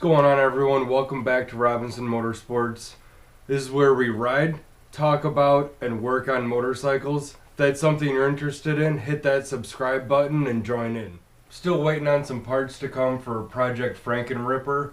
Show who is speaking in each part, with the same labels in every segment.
Speaker 1: What's going on, everyone? Welcome back to Robinson Motorsports. This is where we ride, talk about, and work on motorcycles. If that's something you're interested in, hit that subscribe button and join in. Still waiting on some parts to come for Project Frankenripper.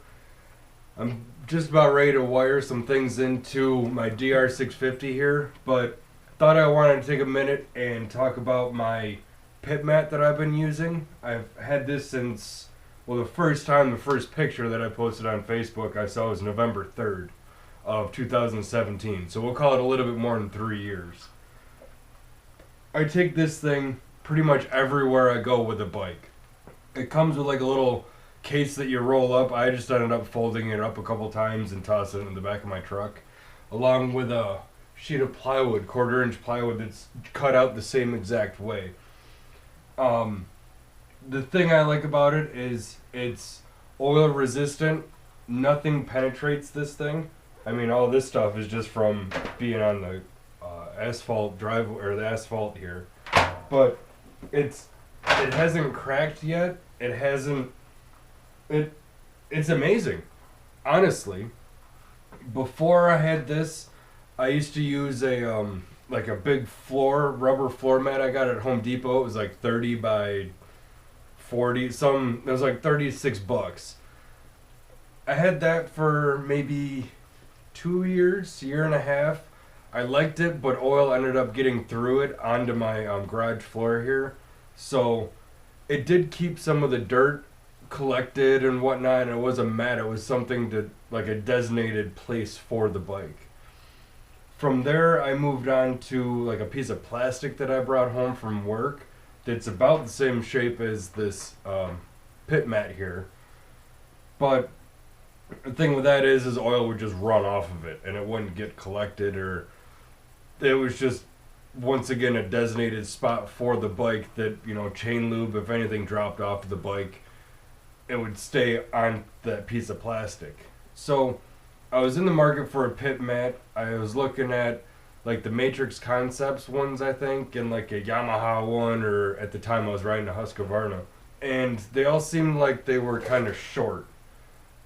Speaker 1: I'm just about ready to wire some things into my DR650 here, but thought I wanted to take a minute and talk about my pit mat that I've been using. I've had this since, well, the first picture that I posted on Facebook I saw was November 3rd of 2017. So we'll call it a little bit more than 3 years. I take this thing pretty much everywhere I go with a bike. It comes with like a little case that you roll up. I just ended up folding it up a couple times and tossing it in the back of my truck, along with a sheet of plywood, 1/4-inch plywood that's cut out the same exact way. The thing I like about it is it's oil resistant. Nothing penetrates this thing. I mean, all this stuff is just from being on the asphalt driveway or the asphalt here, but it hasn't cracked yet. It's amazing, honestly. Before I had this, I used to use a like a big rubber floor mat I got at Home Depot. It was like 30 by 40. It was like $36. I had that for maybe 2 years, year and a half. I liked it, but oil ended up getting through it onto my garage floor here. So it did keep some of the dirt collected and whatnot, and it was a mat. It was something to, like, a designated place for the bike. From there, I moved on to like a piece of plastic that I brought home from work. It's about the same shape as this pit mat here, but the thing with that is oil would just run off of it and it wouldn't get collected, or it was just once again a designated spot for the bike that, you know, chain lube, if anything dropped off of the bike, it would stay on that piece of plastic. So I was in the market for a pit mat. I was looking at like the Matrix Concepts ones, I think, and like a Yamaha one, or at the time I was riding a Husqvarna. And they all seemed like they were kind of short.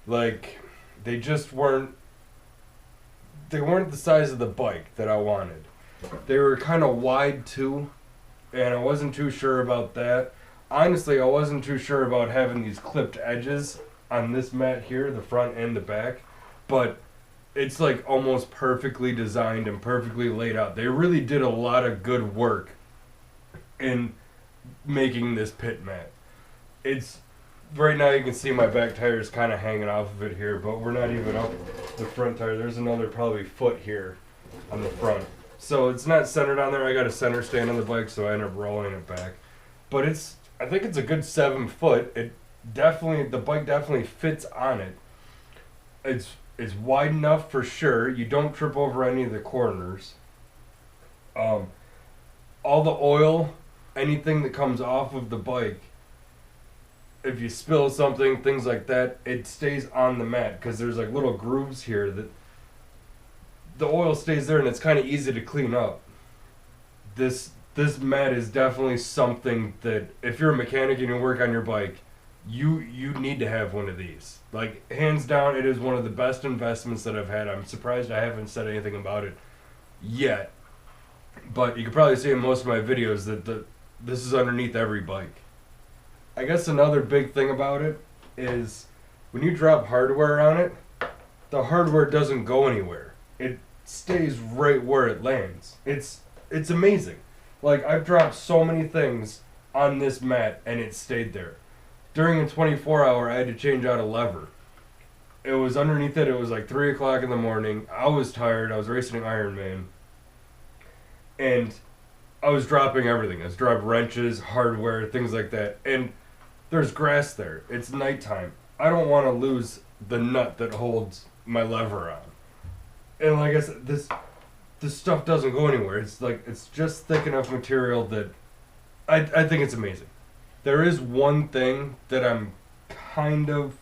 Speaker 1: Like, they weren't the size of the bike that I wanted. They were kind of wide too, and I wasn't too sure about that. Honestly, I wasn't too sure about having these clipped edges on this mat here, the front and the back, but it's like almost perfectly designed and perfectly laid out. They really did a lot of good work in making this pit mat. It's right now you can see my back tire is kind of hanging off of it here, but we're not even up the front tire. There's another probably foot here on the front. So it's not centered on there. I got a center stand on the bike, so I end up rolling it back. But I think it's a good 7 foot. The bike definitely fits on it. It's wide enough for sure. You don't trip over any of the corners. All the oil, anything that comes off of the bike, if you spill something, things like that, it stays on the mat because there's like little grooves here that the oil stays there, and it's kind of easy to clean up. This mat is definitely something that if you're a mechanic and you work on your bike, you need to have one of these. Like, hands down, it is one of the best investments that I've had. I'm surprised I haven't said anything about it yet, but you can probably see in most of my videos that this is underneath every bike. I guess another big thing about it is when you drop hardware on it, the hardware doesn't go anywhere. It stays right where it lands. It's amazing. Like, I've dropped so many things on this mat and it stayed there. During a 24-hour, I had to change out a lever. It was underneath it. It was like 3 o'clock in the morning. I was tired. I was racing Ironman. And I was dropping everything. I was dropping wrenches, hardware, things like that. And there's grass there. It's nighttime. I don't want to lose the nut that holds my lever on. And like I said, this stuff doesn't go anywhere. It's just thick enough material that I think it's amazing. There is one thing that I'm kind of,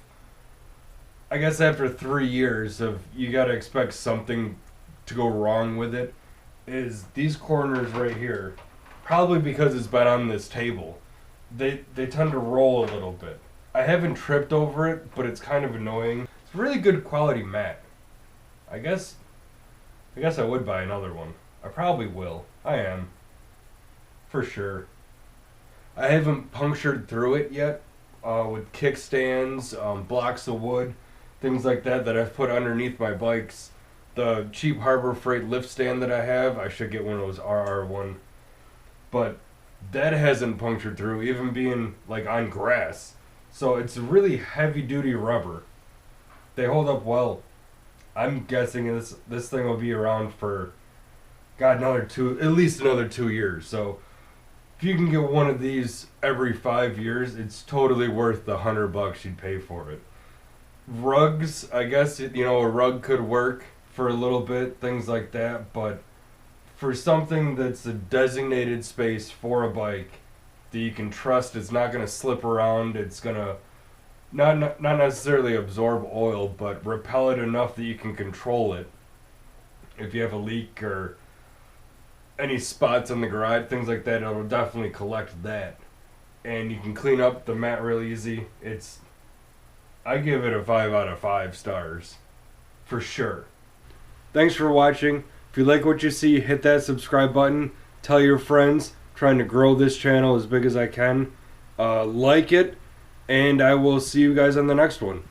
Speaker 1: I guess after 3 years of you gotta expect something to go wrong with it, is these corners right here, probably because it's been on this table, they tend to roll a little bit. I haven't tripped over it, but it's kind of annoying. It's really good quality mat. I guess I would buy another one. I probably will. I am. For sure. I haven't punctured through it yet with kickstands, blocks of wood, things like that I've put underneath my bikes. The cheap Harbor Freight lift stand that I have, I should get one of those RR1. But that hasn't punctured through, even being like on grass. So it's really heavy duty rubber. They hold up well. I'm guessing this thing will be around for at least another 2 years. So if you can get one of these every 5 years, it's totally worth the $100 you'd pay for it. Rugs, I guess a rug could work for a little bit, things like that, but for something that's a designated space for a bike that you can trust it's not going to slip around, it's going to not necessarily absorb oil, but repel it enough that you can control it. If you have a leak or any spots on the garage, things like that, it'll definitely collect that. And you can clean up the mat real easy. I give it a 5 out of 5 stars. For sure. Thanks for watching. If you like what you see, hit that subscribe button. Tell your friends. I'm trying to grow this channel as big as I can. Like it. And I will see you guys on the next one.